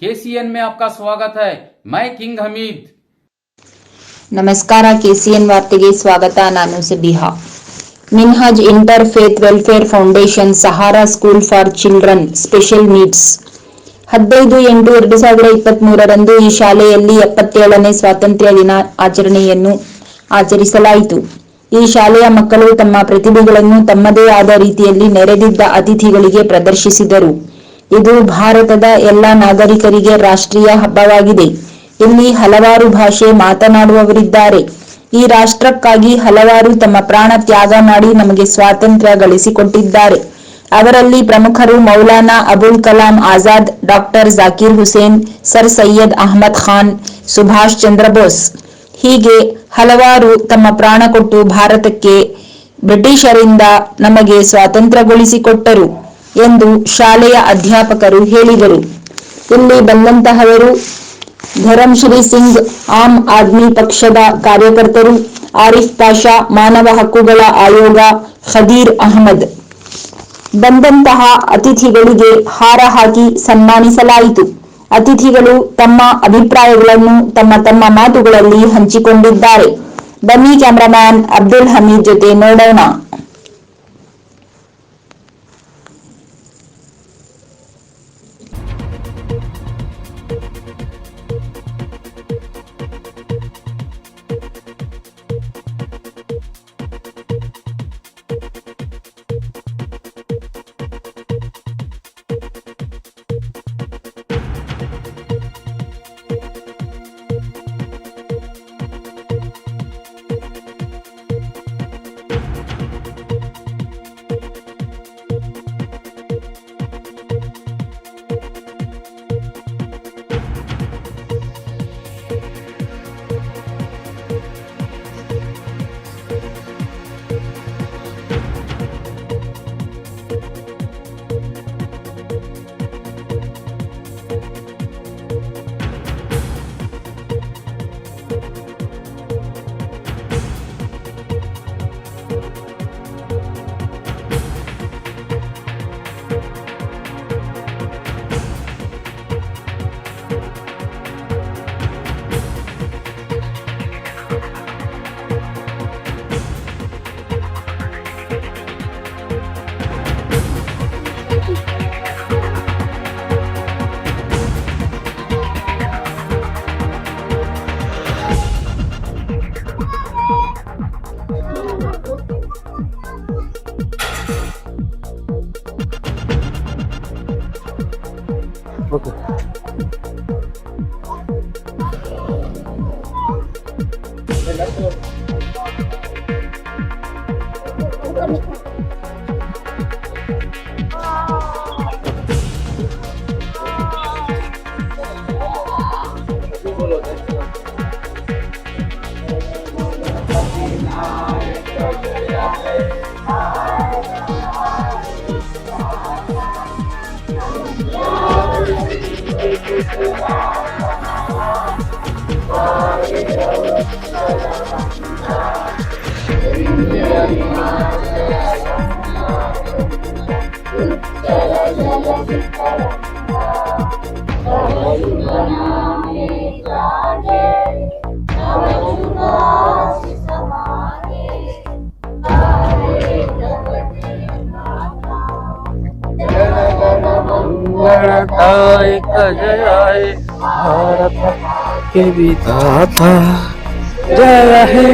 KCN में आपका स्वागत है। मैं किंग हमीद। ನಮಸ್ಕಾರ ಕೆಸಿಎನ್ ವಾರ್ತೆಗೆ ಸ್ವಾಗತ. ನಾನು Sabiha. Minhaj interfaith welfare foundation Sahara school for children special needs 15/8/2023 ಈ ಶಾಲೆಯಲ್ಲಿ 77ನೇ ಸ್ವಾತಂತ್ರ್ಯ ದಿನ ಆಚರಣೆಯನ್ನು ಆಚರಿಸಲಾಯಿತು. ಈ ಶಾಲೆಯ ಮಕ್ಕಳು ತಮ್ಮ ಪ್ರತಿಭೆಗಳನ್ನು ತಮ್ಮದೇ ಆದ ರೀತಿಯಲ್ಲಿ ನೆರೆದಿದ್ದ ಅತಿಥಿಗಳಿಗೆ ಪ್ರದರ್ಶಿಸಿದರು. ಇದು ಭಾರತದ ಎಲ್ಲ ನಾಗರಿಕರಿಗೆ ರಾಷ್ಟ್ರೀಯ ಹಬ್ಬವಾಗಿದೆ. ಇಲ್ಲಿ ಹಲವಾರು ಭಾಷೆ ಮಾತನಾಡುವವರಿದ್ದಾರೆ. ಈ ರಾಷ್ಟ್ರಕ್ಕಾಗಿ ಹಲವಾರು ತಮ್ಮ ಪ್ರಾಣ ತ್ಯಾಗ ಮಾಡಿ ನಮಗೆ ಸ್ವಾತಂತ್ರ್ಯ ಗಳಿಸಿಕೊಟ್ಟಿದ್ದಾರೆ. ಅವರಲ್ಲಿ ಪ್ರಮುಖರು ಮೌಲಾನಾ ಅಬುಲ್ ಕಲಾಂ ಆಜಾದ್, ಡಾಕ್ಟರ್ ಜಾಕಿರ್ ಹುಸೇನ್, ಸರ್ ಸೈಯದ್ ಅಹಮದ್ ಖಾನ್, ಸುಭಾಷ್ ಚಂದ್ರ ಬೋಸ್ ಹೀಗೆ ಹಲವಾರು ತಮ್ಮ ಪ್ರಾಣ ಕೊಟ್ಟು ಭಾರತಕ್ಕೆ ಬ್ರಿಟಿಷರಿಂದ ನಮಗೆ ಸ್ವಾತಂತ್ರ್ಯಗೊಳಿಸಿಕೊಟ್ಟರು ಎಂದು ಶಾಲೆಯ ಅಧ್ಯಾಪಕರು ಹೇಳಿದರು. ಇಲ್ಲಿ ಬಂದಂತಹವರು ಧರಂಶ್ರೀ ಸಿಂಗ್, ಆಮ್ ಆದ್ಮಿ ಪಕ್ಷದ ಕಾರ್ಯಕರ್ತರು, ಆರಿಫ್ ಪಾಷಾ, ಮಾನವ ಹಕ್ಕುಗಳ ಆಯೋಗ, ಖದೀರ್ ಅಹಮದ್. ಬಂದಂತಹ ಅತಿಥಿಗಳಿಗೆ ಹಾರ ಹಾಕಿ ಸನ್ಮಾನಿಸಲಾಯಿತು. ಅತಿಥಿಗಳು ತಮ್ಮ ಅಭಿಪ್ರಾಯಗಳನ್ನು ತಮ್ಮ ಮಾತುಗಳಲ್ಲಿ ಹಂಚಿಕೊಂಡಿದ್ದಾರೆ. ಬನ್ನಿ ಕ್ಯಾಮರಾಮ್ಯಾನ್ ಅಬ್ದುಲ್ ಹಮೀದ್ ಜೊತೆ ನೋಡೋಣ. जय भारत के विधाता जय हे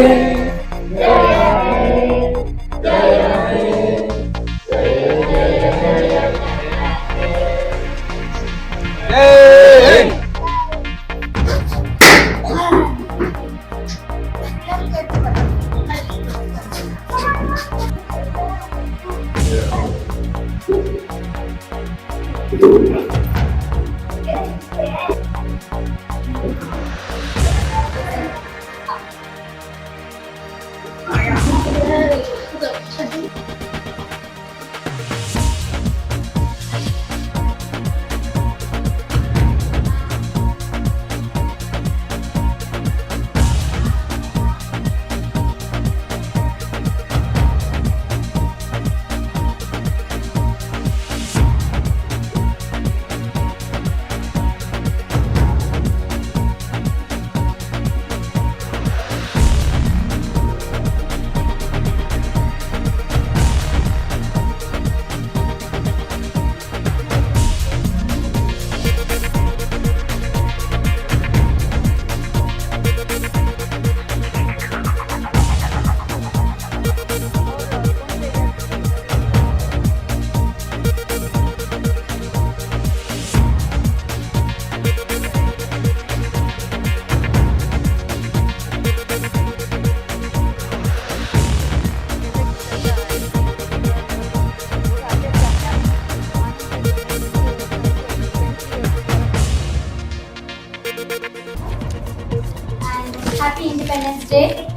Independence Day.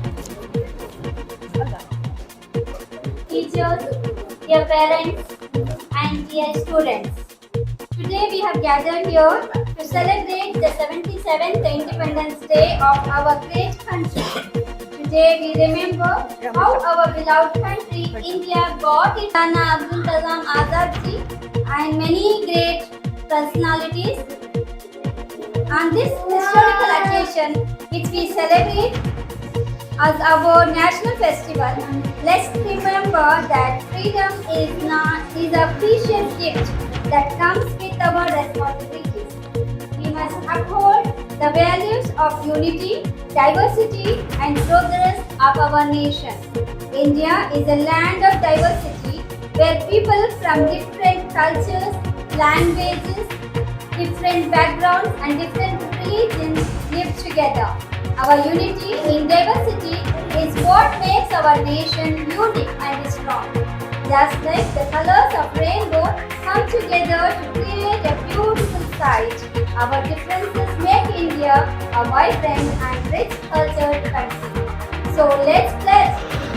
Teachers, dear parents, and dear students. Today we have gathered here to celebrate the 77th Independence Day of our great country. Today we remember how our beloved country, India, got its Rana Abdul Kalam Azad ji and many great personalities. On this historical occasion, which we celebrate as our national festival, let's remember that freedom is a precious gift that comes with our responsibilities. We must uphold the values of unity, diversity, and progress of our nation. India is a land of diversity where people from different cultures, languages, different backgrounds, and different religions live together. Our unity in diversity is what makes our nation unique and strong. Just like the colors of rainbow come together to create a beautiful sight, our differences make India a vibrant and rich cultured country. So let's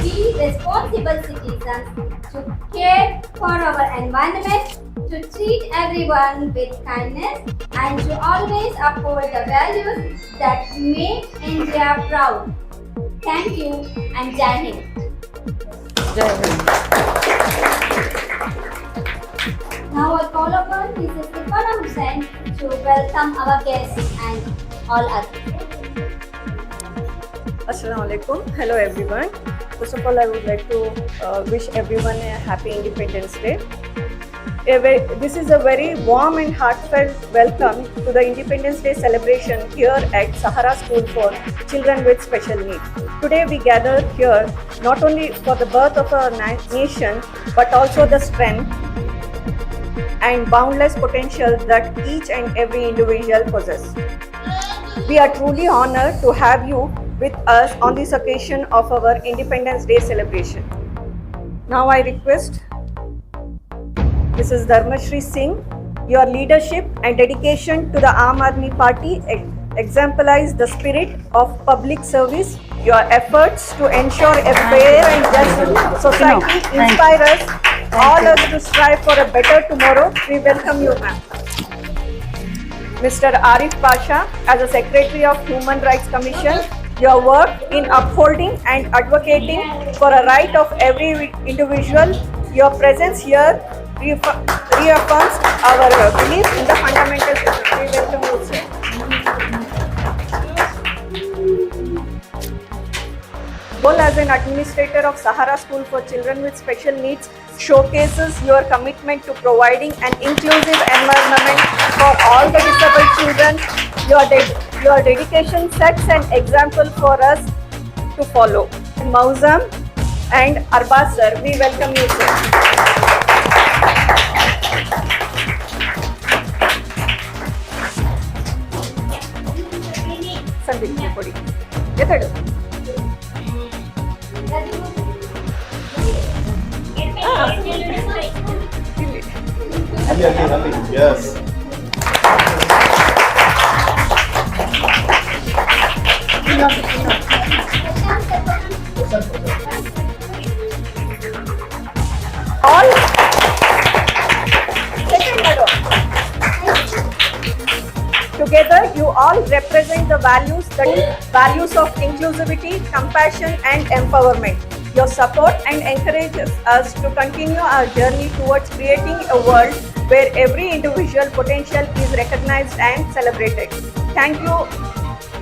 be responsible citizens to care for our environment, to treat everyone with kindness, and to always uphold the values that make India proud. Thank you and Jai Hind. Now I call upon Mrs. Ifana Hussain to welcome our guests and all others. Assalamu alaikum. Hello everyone. First of all, I would like to wish everyone a happy Independence Day. This is a very warm and heartfelt welcome to the Independence Day celebration here at Sahara School for Children with Special Needs. Today we gather here not only for the birth of our nation but also the strength and boundless potential that each and every individual possesses. We are truly honored to have you with us on this occasion of our Independence Day celebration. Now I request Mrs. Dharmashri Singh, your leadership and dedication to the Aam Aadmi Party exemplifies the spirit of public service. Your efforts to ensure a fair and just society inspire us all to strive for a better tomorrow. We welcome you, ma'am. Mr. Arif Pasha, as a Secretary of Human Rights Commission, your work in upholding and advocating for a right of every individual, your presence here reaffirms our belief in the fundamental system. We welcome you, sir. Role as an administrator of Sahara School for Children with Special Needs showcases your commitment to providing an inclusive environment for all the disabled children. Your dedication sets an example for us to follow. Mauzam and Arbaz sir, we welcome you, sir. Sandeep Podi. Yethadu. Yes. All second madam. Together you all represent the values of inclusivity, compassion and empowerment. Your support and encourages us to continue our journey towards creating a world where every individual potential is recognized and celebrated. Thank you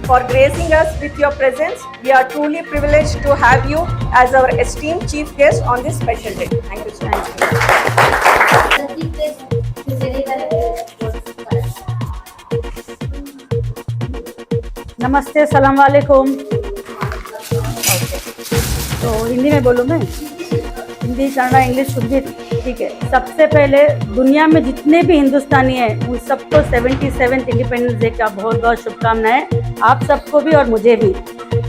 for gracing us with your presence. We are truly privileged to have you as our esteemed chief guest on this special day. Thank you so much. नमस्ते, सलाम वालेकुम। तो हिंदी में बोलूँ मैं? Hindi, Kannada, English कुछ भी ठीक है। सबसे पहले दुनिया में जितने भी हिंदुस्तानी हैं उन सबको 77th इंडिपेंडेंस डे का बहुत बहुत शुभकामनाएं, आप सबको भी और मुझे भी।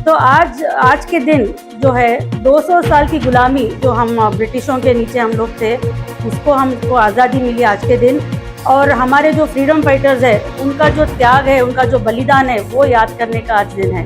तो आज के दिन जो है 200 साल की गुलामी जो हम ब्रिटिशों के नीचे हम लोग थे, उसको हमको आज़ादी मिली आज के दिन। और हमारे जो फ्रीडम फाइटर्स है उनका जो त्याग है, उनका जो बलिदान है, वो याद करने का आज दिन है।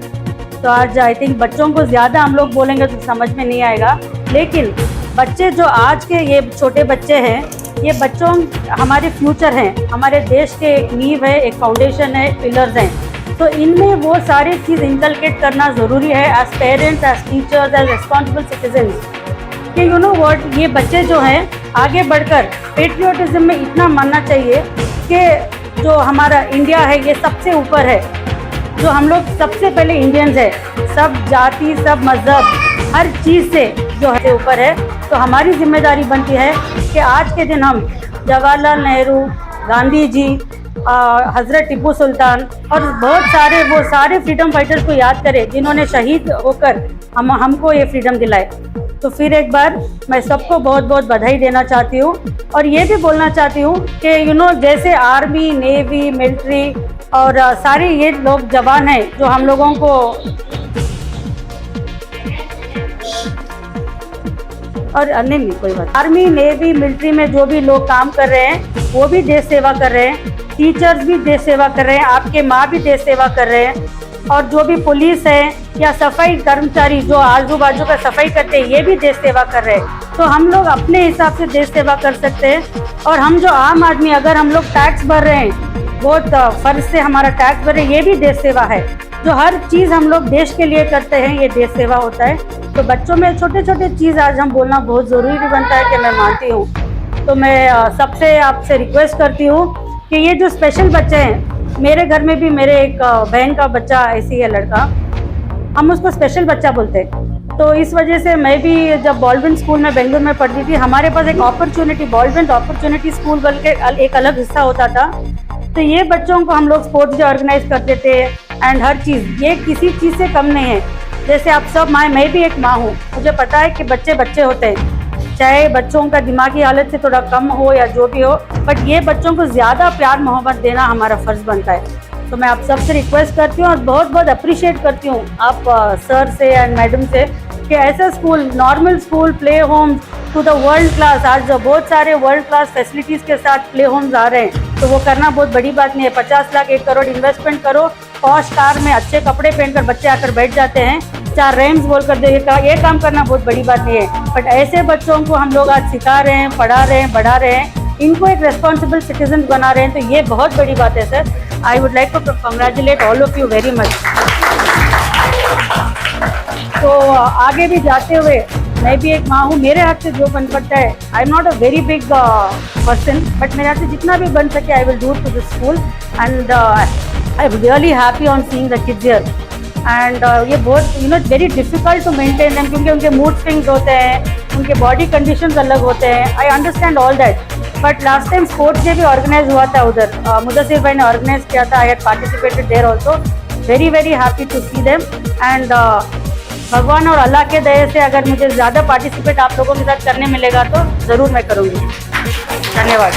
तो आज आई थिंक बच्चों को ज़्यादा हम लोग बोलेंगे तो समझ में नहीं आएगा, लेकिन बच्चे जो आज के ये छोटे बच्चे हैं, ये बच्चों हमारे फ्यूचर हैं, हमारे देश के एक नींव है, एक फाउंडेशन है, पिलर्स हैं। तो इनमें वो सारी चीज़ इंकलकेट करना ज़रूरी है as parents, as teachers, as responsible citizens कि यू नो व्हाट, ये बच्चे जो हैं आगे बढ़कर पेट्रियोटिज्म में इतना मानना चाहिए कि जो हमारा इंडिया है ये सबसे ऊपर है, जो हम लोग सबसे पहले इंडियंस है, सब जाति, सब मज़हब, हर चीज़ से जो है ऊपर है। तो हमारी जिम्मेदारी बनती है कि आज के दिन हम जवाहरलाल नेहरू, गांधी जी, हज़रत टिप्पू सुल्तान और बहुत सारे वो सारे फ्रीडम फाइटर्स को याद करें जिन्होंने शहीद होकर हमको ये फ्रीडम दिलाए। तो फिर एक बार मैं सबको बहुत बहुत बधाई देना चाहती हूँ और ये भी बोलना चाहती हूँ कि यू नो जैसे आर्मी, नेवी, मिलिट्री और सारे ये लोग जवान हैं जो हम लोगों को और नहीं कोई बात, आर्मी, नेवी, मिलिट्री में जो भी लोग काम कर रहे हैं वो भी देश सेवा कर रहे हैं, टीचर्स भी देश सेवा कर रहे हैं, आपके माँ भी देश सेवा कर रहे हैं, और जो भी पुलिस है या सफाई कर्मचारी जो आजू बाजू का सफाई करते हैं ये भी देश सेवा कर रहे हैं। तो हम लोग अपने हिसाब से देश सेवा कर सकते हैं। और हम जो आम आदमी, अगर हम लोग टैक्स भर रहे हैं, बहुत फर्ज से हमारा टैक्स भर रहे हैं, ये भी देश सेवा है। जो हर चीज़ हम लोग देश के लिए करते हैं ये देश सेवा होता है। तो बच्चों में छोटे छोटे चीज़ आज हम बोलना बहुत ज़रूरी बनता है कि मैं मानती हूँ। तो मैं सबसे आपसे रिक्वेस्ट करती हूँ कि ये जो स्पेशल बच्चे हैं, मेरे घर में भी मेरे एक बहन का बच्चा ऐसी है, लड़का, हम उसको स्पेशल बच्चा बोलते हैं। तो इस वजह से मैं भी जब बॉलविन स्कूल में बेंगलुरु में पढ़ती थी, हमारे पास एक अपॉर्चुनिटी, बॉलविन अपॉर्चुनिटी स्कूल बोल के एक अलग हिस्सा होता था। तो ये बच्चों को हम लोग स्पोर्ट्स डे ऑर्गेनाइज करते थे एंड हर चीज़, ये किसी चीज़ से कम नहीं है। जैसे आप सब माँ, मैं भी एक माँ हूँ, मुझे पता है कि बच्चे बच्चे होते हैं, चाहे बच्चों का दिमागी हालत से थोड़ा कम हो या जो भी हो, बट ये बच्चों को ज़्यादा प्यार मोहब्बत देना हमारा फ़र्ज़ बनता है। तो मैं आप सबसे रिक्वेस्ट करती हूँ और बहुत बहुत अप्रिशिएट करती हूँ आप सर से एंड मैडम से कि ऐसा school, normal school, play homes to the world class, आज बहुत सारे वर्ल्ड क्लास फैसिलिटीज़ के साथ प्ले होम्स आ रहे हैं, तो वो करना बहुत बड़ी बात नहीं है। 50 लाख 1 करोड़ इन्वेस्टमेंट करो, पॉश कार में अच्छे कपड़े पहनकर बच्चे आकर बैठ जाते हैं, 4 रैम्स बोल कर दे, ये काम करना बहुत बड़ी बात नहीं है। बट ऐसे बच्चों को हम लोग आज सिखा रहे हैं, पढ़ा रहे हैं, बढ़ा रहे हैं, इनको एक रेस्पॉन्सिबल सिटीजन बना रहे हैं, तो ये बहुत बड़ी बात है sir. I would like to congratulate all of you very much. तो आगे भी जाते हुए मैं भी एक माँ हूँ, मेरे हाथ से जो बन पड़ता है, I am not a very big person, but मेरे हाथ से जितना भी बन सके I will do to the school and I am really happy on seeing the kids here. And ये बहुत you know very difficult to maintain them, क्योंकि उनके मूड स्विंग्स होते हैं, उनके बॉडी कंडीशंस अलग होते हैं। I understand all that, but last time sports day भी ऑर्गेनाइज हुआ था उधर, मुदस्सिर भाई ने ऑर्गेनाइज किया था, I had participated there also. Very very happy to see them and भगवान और अल्लाह के दया से अगर मुझे ज़्यादा पार्टिसिपेट आप लोगों के साथ करने मिलेगा तो ज़रूर मैं करूँगी। धन्यवाद।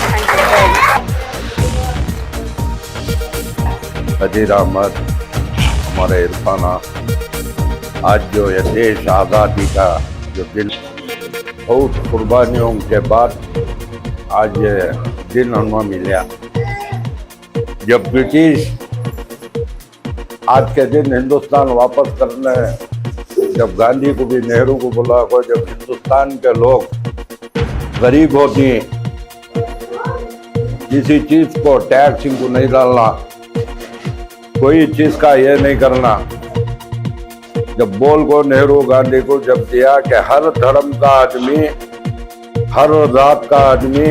नज़ीर अहमद, हमारे इरफाना, आज जो ये देश आज़ादी का जो दिन, बहुत कुर्बानियों के बाद आज ये दिन हमें मिला। जब ब्रिटिश आज के दिन हिंदुस्तान वापस करने, जब गांधी को भी, नेहरू को बुला को, जब हिंदुस्तान के लोग गरीब होती, किसी चीज को टैक्स इनको नहीं डालना, कोई चीज का ये नहीं करना, जब बोल को नेहरू गांधी को जब दिया कि हर धर्म का आदमी, हर जात का आदमी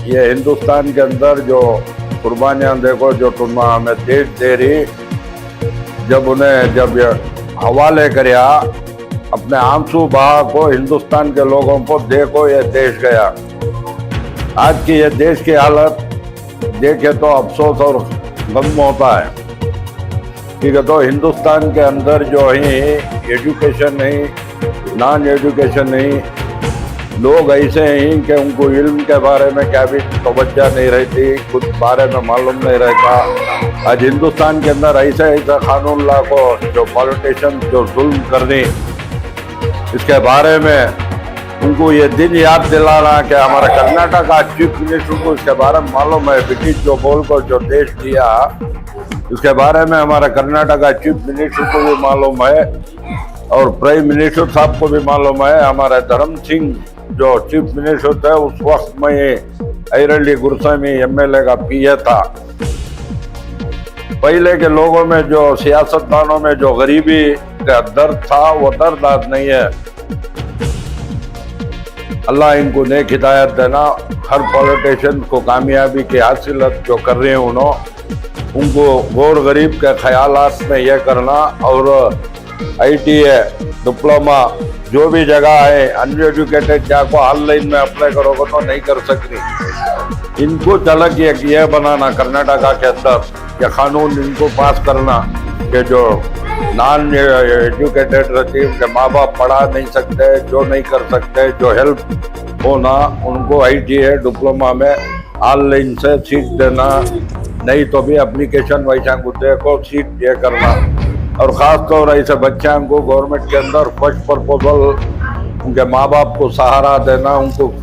ये हिंदुस्तान के अंदर जो कुर्बानियां देखो, जो तुम हमें देश दे रही, जब उन्हें जब ये हवाले करया, अपने आंसू बहा को हिंदुस्तान के लोगों को, देखो ये देश गया। आज की ये देश की हालत देखे तो अफसोस और गम होता है। ठीक है, तो हिंदुस्तान के अंदर जो है एजुकेशन नहीं, नॉन एजुकेशन नहीं, लोग ऐसे हैं कि उनको इल्म के बारे में क्या भी तवज्जो नहीं रहती, कुछ बारे में मालूम नहीं रहता। आज हिंदुस्तान के अंदर ऐसा कानून ला को जो पॉलिटिशियन जो जुल्म करने, इसके बारे में उनको ये दिन याद दिलाना कि हमारा कर्नाटक का चीफ मिनिस्टर को इसके बारे में मालूम है, ब्रिटिश जो बोल को जो देश दिया इसके बारे में हमारा कर्नाटक का चीफ मिनिस्टर को भी मालूम है और प्राइम मिनिस्टर साहब को भी मालूम है। हमारा धर्म सिंह जो चीफ मिनिस्टर थे उस वक्त में ऐरल्ली गुरुस्वामी एमएलए का पीए था। पहले के लोगों में जो सियासतदानों में जो गरीबी का दर्द था वो दर्द आज नहीं है। अल्लाह इनको नेक हिदायत देना। हर पॉलिटिशियन को कामयाबी की हासिलत जो कर रहे हैं उनको गौर गरीब के ख्यालात में यह करना और ITA डिप्लोमा जो भी जगह है अनएजुकेटेड जाको ऑनलाइन में अप्लाई करोगे तो नहीं कर सकती। इनको चलक ये बनाना कर्नाटका के अंदर यह कानून इनको पास करना कि जो नॉन एजुकेटेड रहती है उनके माँ बाप पढ़ा नहीं सकते, जो नहीं कर सकते, जो हेल्प होना उनको ITA डिप्लोमा में ऑनलाइन से सीट देना, नहीं तो भी एप्लीकेशन वैसा को सीट ये करना। और ख़ास तौर ऐसे बच्चों को गवर्नमेंट के अंदर फर्स्ट प्रपोजल उनके माँ बाप को सहारा देना, उनको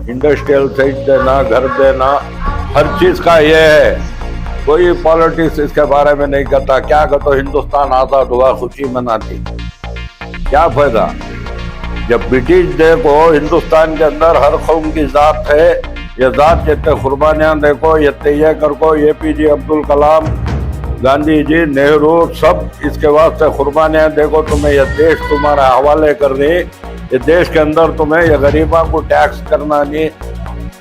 इंडस्ट्रियल साइट देना, घर देना, हर चीज़ का ये है। कोई पॉलिटिक्स इसके बारे में नहीं करता। क्या कहते हिंदुस्तान आज़ाद हुआ खुशी मनाती, क्या फायदा? जब ब्रिटिश देखो हिंदुस्तान के अंदर हर कौम की जात है, ये जात जितने कुर्बानियाँ देखो, ये कर को APJ अब्दुल कलाम, गांधी जी, नेहरू सब इसके वास्ते कुर्बानियाँ देखो। तुम्हें यह देश तुम्हारा हवाले कर रही, ये देश के अंदर तुम्हें ये गरीबों को टैक्स करना नहीं,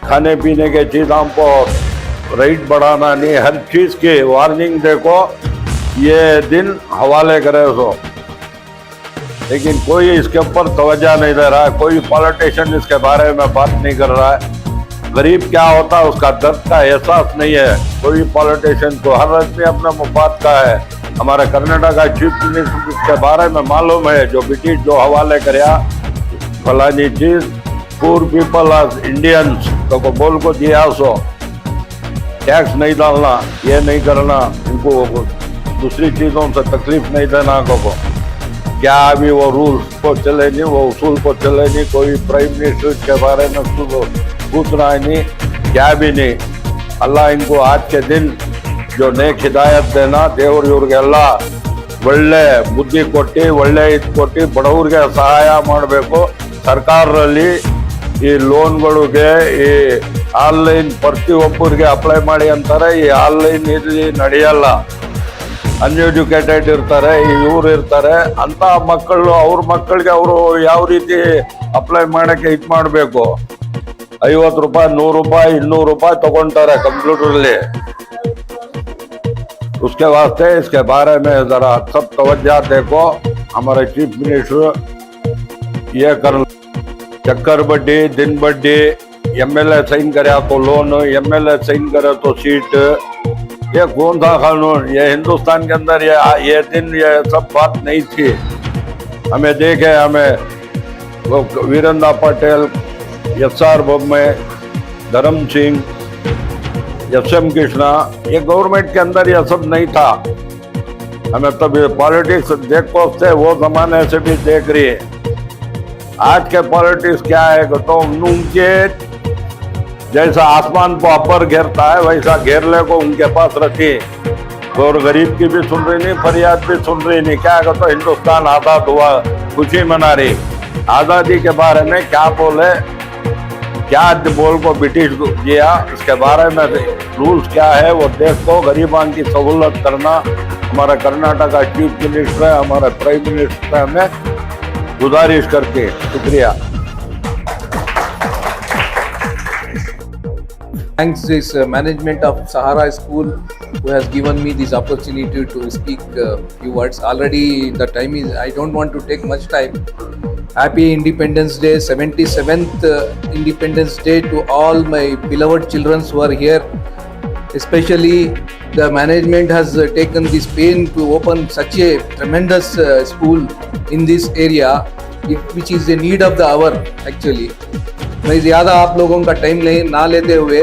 खाने पीने के चीज़ों को रेट बढ़ाना नहीं, हर चीज़ की वार्निंग देखो ये दिन हवाले करे सो। लेकिन कोई इसके ऊपर तवज्जो नहीं दे रहा है, कोई पॉलिटिशियन इसके बारे में बात नहीं कर रहा है। गरीब क्या होता है उसका दर्द का एहसास नहीं है कोई पॉलिटिशियन को। हर आदमी अपना मुफाद का है। हमारे कर्नाटक का चीफ मिनिस्टर के बारे में मालूम है जो ब्रिटिश जो हवाले कराया फलानी चीज पूर पीपल आज इंडियंस तो को बोल को दिया सो टैक्स नहीं डालना, ये नहीं करना, इनको दूसरी चीज़ों से तकलीफ नहीं देना को। क्या अभी वो रूल्स को चले नहीं, वो उसूल को चले नहीं, कोई प्राइम मिनिस्टर के बारे में पूछना है नहीं, क्या भी नहीं। अल्लाह इनको आज के दिन जो नेक हिदायत देना देवर इव्ರಿಗೆ अल्लाह ಒಳ್ಳೆ ಬುದ್ಧಿ ಕೊಟ್ಟು ಒಳ್ಳೆ ಇದು ಕೊಟ್ಟು ಬಡವರಿಗೆ ಸಹಾಯ ಮಾಡಬೇಕು। ಸರ್ಕಾರದಲ್ಲಿ ಈ ಲೋನ್ಗಳಿಗೆ ಈ ಆನ್ಲೈನ್ ಪ್ರತಿಯೊಬ್ಬರಿಗೆ ಅಪ್ಲೈ ಮಾಡಿ ಅಂತಾರೆ, ಈ ಆನ್ಲೈನ್ ಇಲ್ಲಿ ನಡೆಯಲ್ಲ। ಅನ್ಎಜುಕೇಟೆಡ್ ಇರ್ತಾರೆ, ಇವ್ರು ಇರ್ತಾರೆ ಅಂತ ಮಕ್ಕಳು ಅವ್ರ ಮಕ್ಕಳಿಗೆ ಅವರು ಯಾವ ರೀತಿ ಅಪ್ಲೈ ಮಾಡೋಕ್ಕೆ ಇದು ಮಾಡಬೇಕು। 50 ರೂಪಾಯಿ 100 ರೂಪಾಯಿ 200 ರೂಪಾಯಿ ತಗೊಂತಾರೆ कंप्यूटर। उसके वास्ते इसके बारे में जरा सब तवज्जो देखो। हमारे चीफ मिनिस्टर ये कर चक्कर बड्डी दिन बड्डी MLA साइन करे तो लोन, MLA साइन करे तो सीट, ये कौन सा कानून? ये हिंदुस्तान के अंदर ये दिन ये सब बात नहीं थी। हमें देखे हमें वीरेंद्र पटेल, SR बोम्मे, धर्म सिंह, SM कृष्णा, ये गवर्नमेंट के अंदर ये सब नहीं था। हमें तब पॉलिटिक्स देखो से वो जमाने से भी देख रही है। आज के पॉलिटिक्स क्या है तो उनके जैसा आसमान को अपर घेरता है वैसा घेरले को उनके पास रखी और गरीब की भी सुन रही नहीं, फरियाद भी सुन रही नहीं। क्या तो हिंदुस्तान आज़ाद हुआ खुशी मना रही। आज़ादी के बारे में क्या बोले, क्या बोल को ब्रिटिश दिया, इसके बारे में रूल्स क्या है वो देखो। गरीबां की सहूलत करना हमारा कर्नाटक का चीफ मिनिस्टर है, हमारा प्राइम मिनिस्टर है, हमें गुजारिश करके शुक्रिया। Thanks this management of Sahara School who has given me this opportunity to speak few words. Already the time is, I don't want to take much time. Happy Independence Day, 77th Independence Day to all my beloved children who are here. Especially the management has taken this pain to open such a tremendous school in this area, which is the need of the hour actually. मैं ज़्यादा आप लोगों का time ना लेते हुए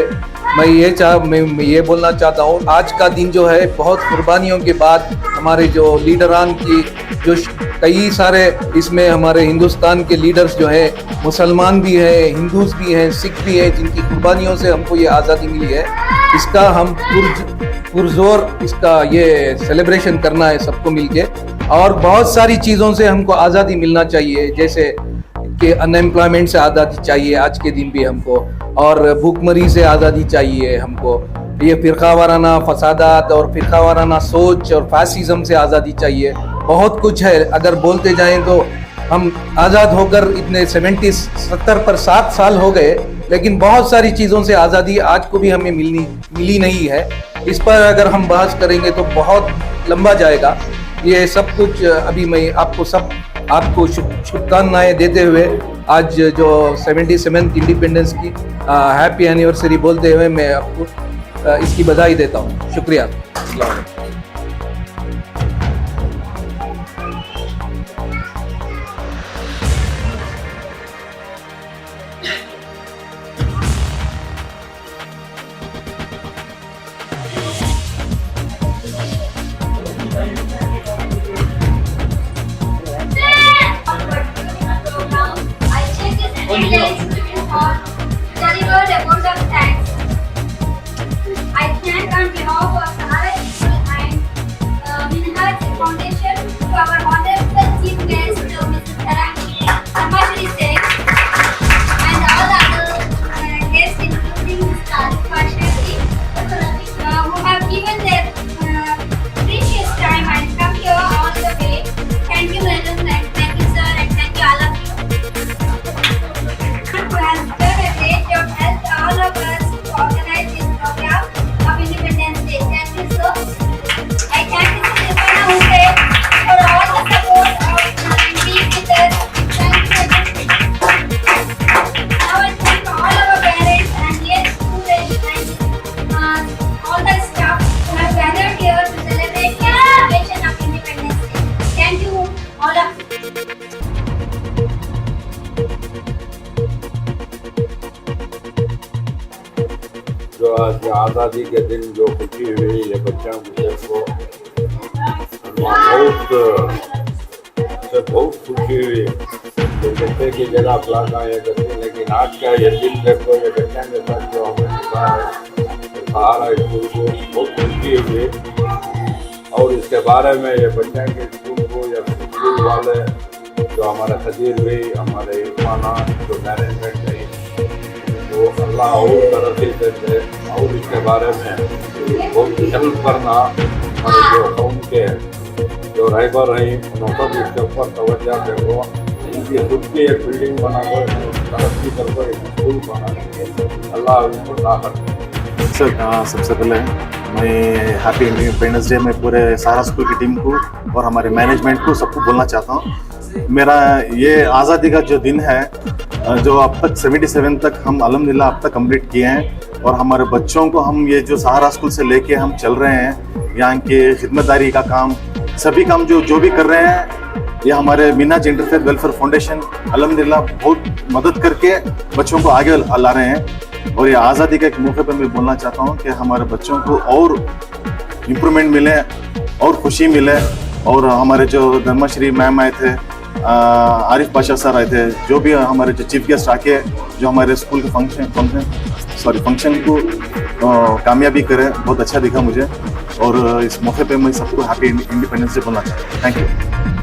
मैं ये बोलना चाहता हूँ, आज का दिन जो है बहुत कुर्बानियों के बाद हमारे जो लीडरान की जो कई सारे इसमें हमारे हिंदुस्तान के लीडर्स जो है मुसलमान भी हैं, हिंदूज भी हैं, सिख भी हैं, जिनकी कुर्बानियों से हमको ये आज़ादी मिली है। इसका हम पुरजोर इसका ये सेलिब्रेशन करना है सबको मिलके। और बहुत सारी चीज़ों से हमको आज़ादी मिलना चाहिए, जैसे कि अनएम्प्लॉयमेंट से आज़ादी चाहिए आज के दिन भी हमको, और भूखमरी से आज़ादी चाहिए हमको, ये फ़िरका वाराना फसादात और फ़िरका वाराना सोच और फैसिज़म से आज़ादी चाहिए। बहुत कुछ है, अगर बोलते जाएं तो हम आज़ाद होकर इतने 70 पर 7 साल हो गए, लेकिन बहुत सारी चीज़ों से आज़ादी आज को भी हमें मिली नहीं है। इस पर अगर हम बहस करेंगे तो बहुत लंबा जाएगा। ये सब कुछ अभी मैं आपको शुभकामनाएं देते हुए आज जो 77th इंडिपेंडेंस की हैप्पी एनिवर्सरी बोलते हुए मैं आपको इसकी बधाई देता हूँ। शुक्रिया। अस्सलाम वालेकुम। I check his attendance or deliver a vote of thanks. I thank on behalf of Sahara School and Minhaj Foundation to our honorable chief guest, Mrs. Ramashri Sheikh, and all other guests, including Mr. Arif Bashir, who have given their precious time and come here all the way. Thank you, madam, and thank you, sir, and thank you all of you. Who has done a great job, helped all of us to organize this program of Independence Day. Thank you, sir. I thank Mr. Nirvana Hussain for all the support of being with us. Thank you, madam. Now I thank all our parents and dear students and all the staff who have gathered here to celebrate the celebration of Independence Day. Thank you, all of you. जो आज आज़ादी के दिन जो खुशी हुई ये बच्चों को बहुत खुशी हुई। तो बच्चे की जगह क्लास आए करते, लेकिन आज का ये दिन देखो, ये बच्चों के साथ जो हमें मिला है सहारा स्कूल को बहुत खुशी हुई। और इसके बारे में ये बच्चों के स्कूल को या स्कूल वाले जो हमारे खदीर हुई, हमारे इरफाना जो मैनेजमेंट है, तो अल्लाह और तरक्की देते। और इसके बारे में बहुत हेल्प करना हमारे जो कौम के जो रहबर रही उनको भी इसके ऊपर तवज्जो देखो, इनकी खुद की एक बिल्डिंग बना कर तरक्की कर एक स्कूल बना, अल्लाह उनको ताकत। सर सबसे पहले मैं हैप्पी इंडिपेंडेंस डे में पूरे सहारा स्कूल की टीम को और हमारे मैनेजमेंट को सबको बोलना चाहता हूँ। मेरा ये आज़ादी का जो दिन है, जो अब तक 77 तक हम अल्हम्दुलिल्लाह अब तक कंप्लीट किए हैं, और हमारे बच्चों को हम ये जो सहारा स्कूल से लेके हम चल रहे हैं, यहाँ के खिदमतदारी का काम, सभी काम जो भी कर रहे हैं, ये हमारे मिन्हाज इंटरफेथ वेलफेयर फाउंडेशन अल्हम्दुलिल्लाह बहुत मदद करके बच्चों को आगे ला रहे हैं। और ये आज़ादी के एक मौके पर मैं बोलना चाहता हूँ कि हमारे बच्चों को और इम्प्रूवमेंट मिले और खुशी मिले। और हमारे जो धर्मश्री मैम आए थे, आरिफ पाशा सर आए थे, जो भी हमारे जो चीफ गेस्ट आके जो हमारे स्कूल के फंक्शन को कामयाबी करे, बहुत अच्छा दिखा मुझे। और इस मौके पे मैं सबको हैप्पी इंडिपेंडेंस डे बोलना चाहता हूँ। Thank you.